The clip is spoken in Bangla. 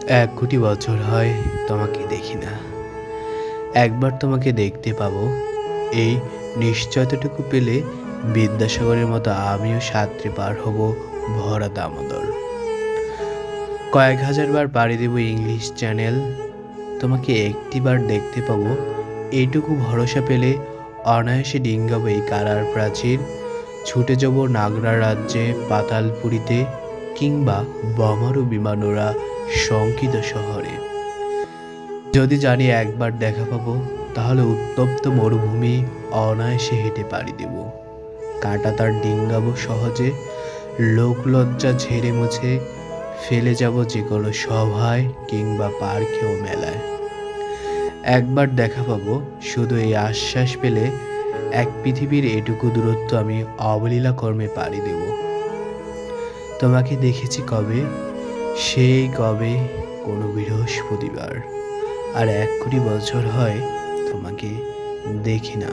এক কোটি বছর হয় তোমাকে দেখি না। একবার তোমাকে দেখতে পাবো, এই নিশ্চয়তাটুকু পেলে বিদ্যাসাগরের মতো আমিও সাঁতরে পার হব ভরা দামোদর। কয়েক হাজার বার পাড়ি দেব ইংলিশ চ্যানেল, তোমাকে একটিবার দেখতে পাবো, এইটুকু ভরসা পেলে অনায়াসে ডিঙ্গাবো এই কারার প্রাচীর, ছুটে যাব নাগরা রাজ্যে পাতালপুরীতে, কিংবা বোমারু বিমানোরা শঙ্কিত শহরে। যদি জানি একবার দেখা পাবো, তাহলে উত্তপ্ত মরুভূমি অনায়াসে হেঁটে পাড়ি দেব, কাঁটা তার ডিঙ্গাবো সহজে, লোকলজ্জা ঝেড়ে মুছে ফেলে যাব যে কোনো সভায় কিংবা পার্কে ও মেলায়। একবার দেখা পাবো, শুধু এই আশ্বাস পেলে এক পৃথিবীর এটুকু দূরত্ব আমি অবলীলা কর্মে পাড়ি দেব। তোমাকে দেখেছি কবে, সেই কবে কোনো বৃহস্পতিবার, আর এক কোটি বছর হয় তোমাকে দেখি না।